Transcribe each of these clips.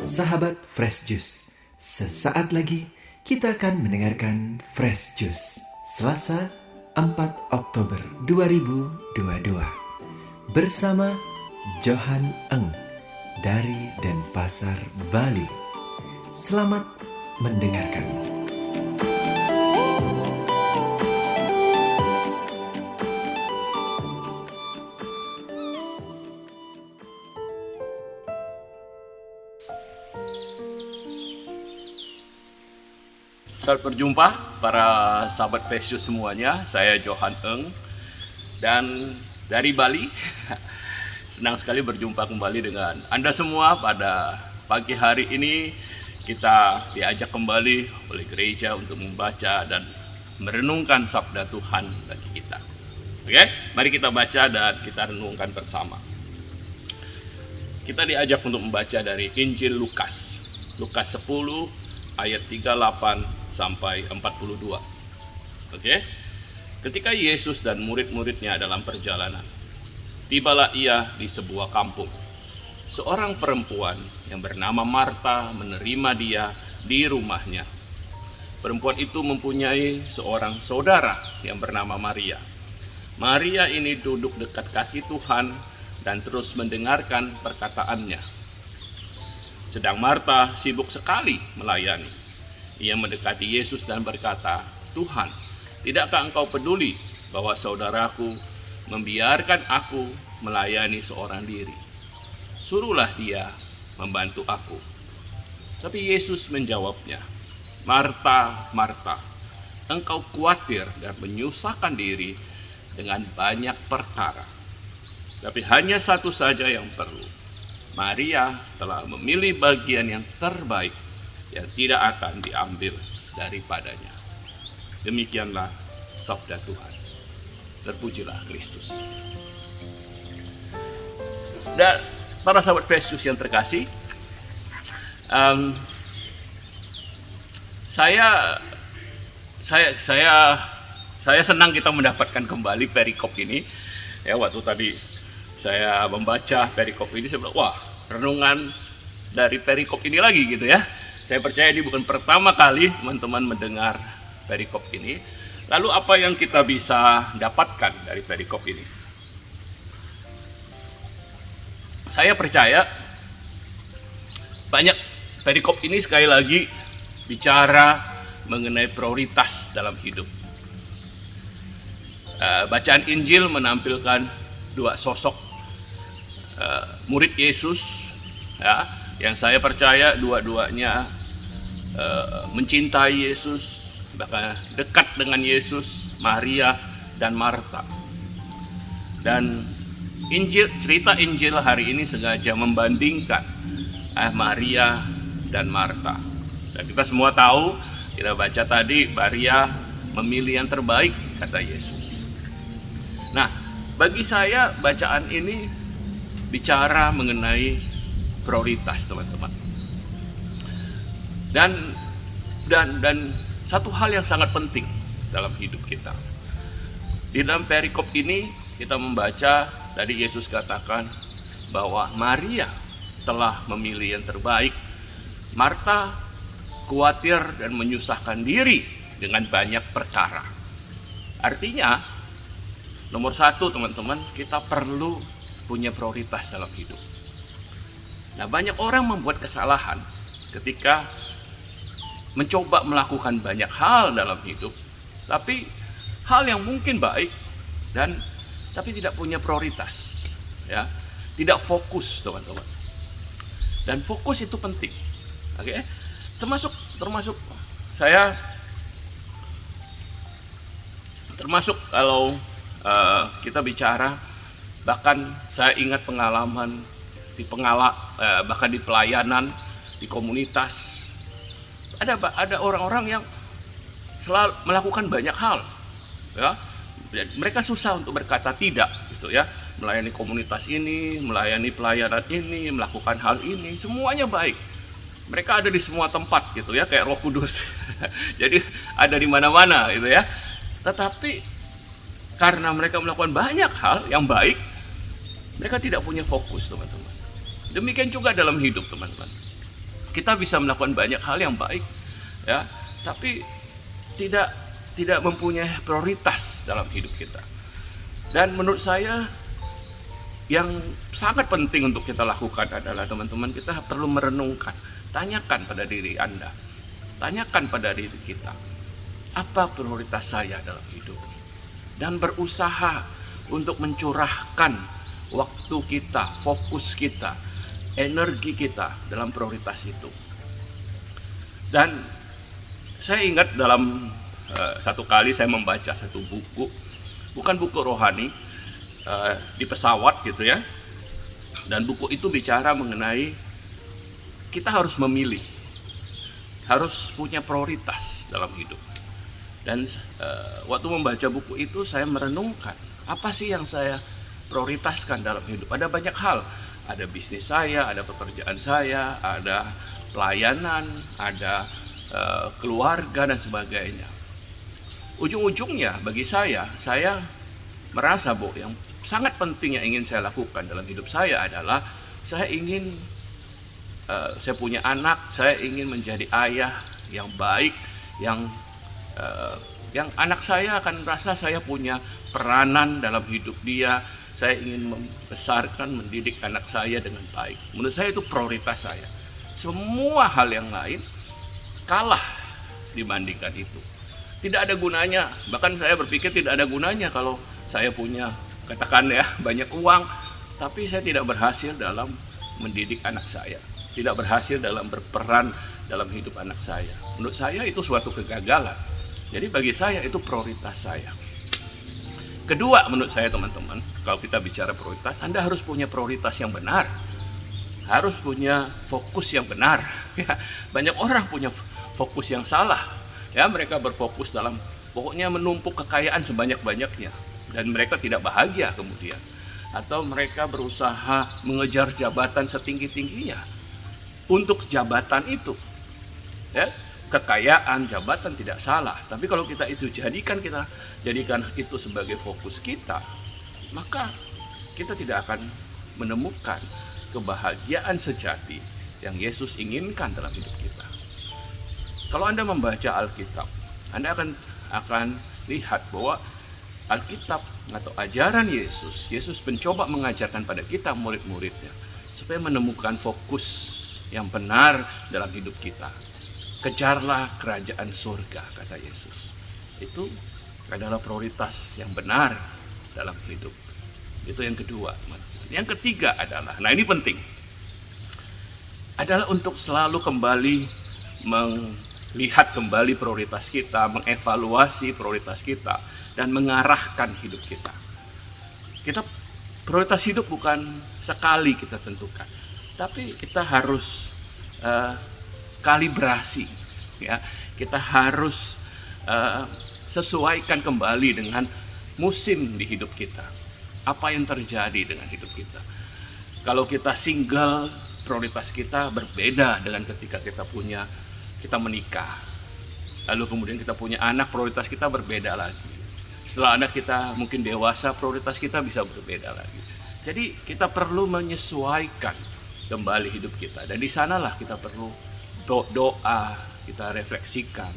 Sahabat Fresh Juice, sesaat lagi kita akan mendengarkan Fresh Juice Selasa 4 Oktober 2022 bersama Johan Eng dari Denpasar, Bali. Selamat mendengarkan. Selamat berjumpa para sahabat Fresh Juice semuanya. Saya Johan Eng dan dari Bali. Senang sekali berjumpa kembali dengan Anda semua pada pagi hari ini. Kita diajak kembali oleh gereja untuk membaca dan merenungkan sabda Tuhan bagi kita. Oke, mari kita baca dan kita renungkan bersama. Kita diajak untuk membaca dari Injil Lukas. Lukas 10 ayat 38 sampai 42. Oke. Ketika Yesus dan murid-muridnya dalam perjalanan, tibalah ia di sebuah kampung. Seorang perempuan yang bernama Marta menerima dia di rumahnya. Perempuan itu mempunyai seorang saudara yang bernama Maria. Maria ini duduk dekat kaki Tuhan dan terus mendengarkan perkataannya. Sedang Marta sibuk sekali melayani. Ia mendekati Yesus dan berkata, "Tuhan, tidakkah engkau peduli bahwa saudaraku membiarkan aku melayani seorang diri? Suruhlah dia membantu aku." Tapi Yesus menjawabnya, "Marta, Marta, engkau khawatir dan menyusahkan diri dengan banyak perkara. Tapi hanya satu saja yang perlu. Maria telah memilih bagian yang terbaik yang tidak akan diambil daripadanya." Demikianlah sabda Tuhan. Terpujilah Kristus. Dan para sahabat Fresh Juice yang terkasih, saya senang kita mendapatkan kembali perikop ini. Ya, waktu tadi saya membaca perikop ini, saya bilang, wah, renungan dari perikop ini lagi gitu ya. Saya percaya ini bukan pertama kali teman-teman mendengar perikop ini. Lalu apa yang kita bisa dapatkan dari perikop ini? Saya percaya banyak perikop ini sekali lagi bicara mengenai prioritas dalam hidup. Bacaan Injil menampilkan dua sosok murid Yesus, ya, yang saya percaya dua-duanya mencintai Yesus, bahkan dekat dengan Yesus, Maria dan Marta. Dan cerita Injil hari ini sengaja membandingkan Maria dan Marta. Dan kita semua tahu, kita baca tadi, Maria memilih yang terbaik, kata Yesus. Nah, bagi saya bacaan ini bicara mengenai prioritas, teman-teman. Dan satu hal yang sangat penting dalam hidup kita. Di dalam perikop ini kita membaca tadi Yesus katakan bahwa Maria telah memilih yang terbaik. Marta khawatir dan menyusahkan diri dengan banyak perkara. Artinya, nomor satu, teman-teman, kita perlu punya prioritas dalam hidup. Nah, banyak orang membuat kesalahan ketika mencoba melakukan banyak hal dalam hidup, tapi hal yang mungkin baik tapi tidak punya prioritas, ya, tidak fokus, teman-teman. Dan fokus itu penting, oke? Termasuk kalau kita bicara, bahkan saya ingat pengalaman bahkan di pelayanan, di komunitas, ada orang-orang yang selalu melakukan banyak hal, ya. Mereka susah untuk berkata tidak, gitu ya. Melayani komunitas ini, melayani pelayanan ini, melakukan hal ini, semuanya baik. Mereka ada di semua tempat, gitu ya, kayak Roh Kudus. Jadi ada di mana-mana, gitu ya. Tetapi karena mereka melakukan banyak hal yang baik, mereka tidak punya fokus, teman-teman. Demikian juga dalam hidup, teman-teman. Kita bisa melakukan banyak hal yang baik, ya, tapi tidak mempunyai prioritas dalam hidup kita. Dan menurut saya yang sangat penting untuk kita lakukan adalah, teman-teman, kita perlu merenungkan, tanyakan pada diri Anda, tanyakan pada diri kita, apa prioritas saya dalam hidup, dan berusaha untuk mencurahkan waktu kita, fokus kita, energi kita dalam prioritas itu. Dan saya ingat dalam satu kali saya membaca satu buku, bukan buku rohani, di pesawat gitu ya. Dan buku itu bicara mengenai kita harus memilih, harus punya prioritas dalam hidup. Dan waktu membaca buku itu saya merenungkan, apa sih yang saya prioritaskan dalam hidup. Ada banyak hal, ada bisnis saya, ada pekerjaan saya, ada pelayanan, ada keluarga dan sebagainya. Ujung-ujungnya bagi saya merasa bahwa yang sangat penting yang ingin saya lakukan dalam hidup saya adalah saya ingin saya punya anak, saya ingin menjadi ayah yang baik, yang anak saya akan merasa saya punya peranan dalam hidup dia. Saya ingin membesarkan, mendidik anak saya dengan baik. Menurut saya itu prioritas saya. Semua hal yang lain kalah dibandingkan itu. Tidak ada gunanya, bahkan saya berpikir tidak ada gunanya kalau saya punya, katakan ya, banyak uang, tapi saya tidak berhasil dalam mendidik anak saya, tidak berhasil dalam berperan dalam hidup anak saya. Menurut saya itu suatu kegagalan. Jadi bagi saya itu prioritas saya. Kedua, menurut saya, teman-teman, kalau kita bicara prioritas, Anda harus punya prioritas yang benar, harus punya fokus yang benar. Banyak orang punya fokus yang salah, ya, mereka berfokus dalam pokoknya menumpuk kekayaan sebanyak-banyaknya, dan mereka tidak bahagia kemudian. Atau mereka berusaha mengejar jabatan setinggi-tingginya. Untuk jabatan itu, ya, kekayaan, jabatan tidak salah, tapi kalau kita jadikan itu sebagai fokus kita, maka kita tidak akan menemukan kebahagiaan sejati yang Yesus inginkan dalam hidup kita. Kalau Anda membaca Alkitab, Anda akan lihat bahwa Alkitab atau ajaran Yesus mencoba mengajarkan pada kita murid-muridnya supaya menemukan fokus yang benar dalam hidup kita. Kejarlah kerajaan surga, kata Yesus. Itu adalah prioritas yang benar dalam hidup. Itu yang kedua. Yang ketiga adalah, nah ini penting, adalah untuk selalu kembali melihat kembali prioritas kita, mengevaluasi prioritas kita, dan mengarahkan hidup kita. Prioritas hidup bukan sekali kita tentukan, tapi kita harus kalibrasi, ya. Kita harus sesuaikan kembali dengan musim di hidup kita. Apa yang terjadi dengan hidup kita? Kalau kita single, prioritas kita berbeda dengan ketika kita menikah. Lalu kemudian kita punya anak, prioritas kita berbeda lagi. Setelah anak kita mungkin dewasa, prioritas kita bisa berbeda lagi. Jadi kita perlu menyesuaikan kembali hidup kita. Dan di sanalah kita perlu doa, kita refleksikan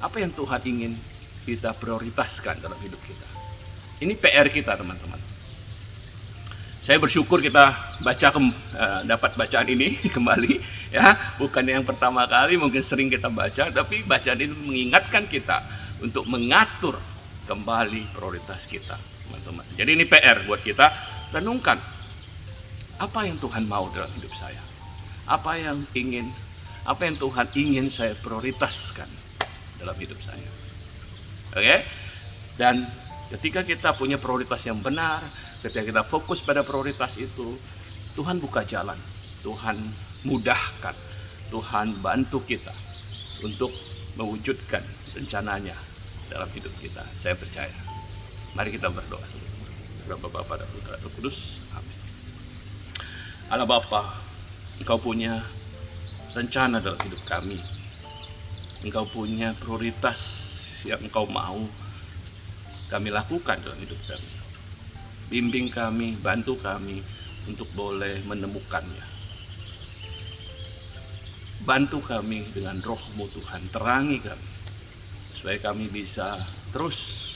apa yang Tuhan ingin kita prioritaskan dalam hidup kita. Ini PR kita, teman-teman. Saya bersyukur kita dapat bacaan ini kembali, ya. Bukan yang pertama kali, mungkin sering kita baca, tapi bacaan ini mengingatkan kita untuk mengatur kembali prioritas kita, teman-teman. Jadi ini PR buat kita, renungkan apa yang Tuhan mau dalam hidup saya, apa yang Tuhan ingin saya prioritaskan dalam hidup saya. Oke? Dan ketika kita punya prioritas yang benar, ketika kita fokus pada prioritas itu, Tuhan buka jalan, Tuhan mudahkan, Tuhan bantu kita untuk mewujudkan rencananya dalam hidup kita. Saya percaya. Mari kita berdoa. Bapa dan Putra dan Roh Kudus. Amin. Allah Bapa, Engkau punya rencana dalam hidup kami. Engkau punya prioritas yang Engkau mau kami lakukan dalam hidup kami. Bimbing kami, bantu kami untuk boleh menemukannya. Bantu kami dengan Roh-Mu Tuhan, terangi kami, supaya kami bisa terus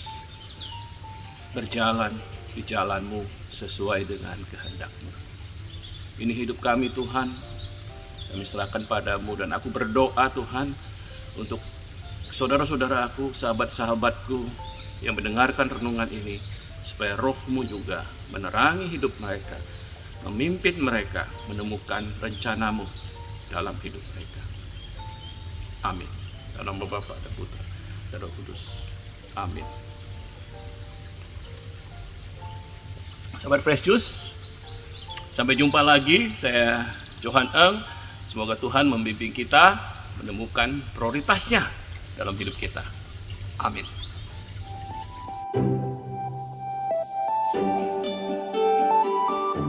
berjalan di jalan-Mu sesuai dengan kehendak-Mu. Ini hidup kami Tuhan, kami serahkan padamu, dan aku berdoa Tuhan untuk saudara-saudara aku, sahabat-sahabatku yang mendengarkan renungan ini, supaya Roh-Mu juga menerangi hidup mereka, memimpin mereka menemukan rencana-Mu dalam hidup mereka. Amin. Dalam nama Bapa dan Putra dan Roh Kudus. Amin. Sahabat Fresh Juice, sampai jumpa lagi. Saya Johan Eng. Semoga Tuhan membimbing kita menemukan prioritasnya dalam hidup kita. Amin.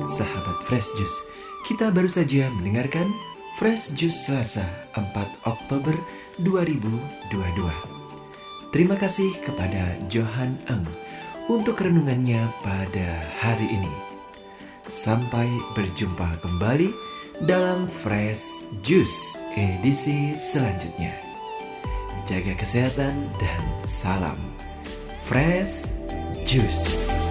Sahabat Fresh Juice, kita baru saja mendengarkan Fresh Juice Selasa 4 Oktober 2022. Terima kasih kepada Johan Eng untuk renungannya pada hari ini. Sampai berjumpa kembali dalam Fresh Juice edisi selanjutnya. Jaga kesehatan dan salam Fresh Juice.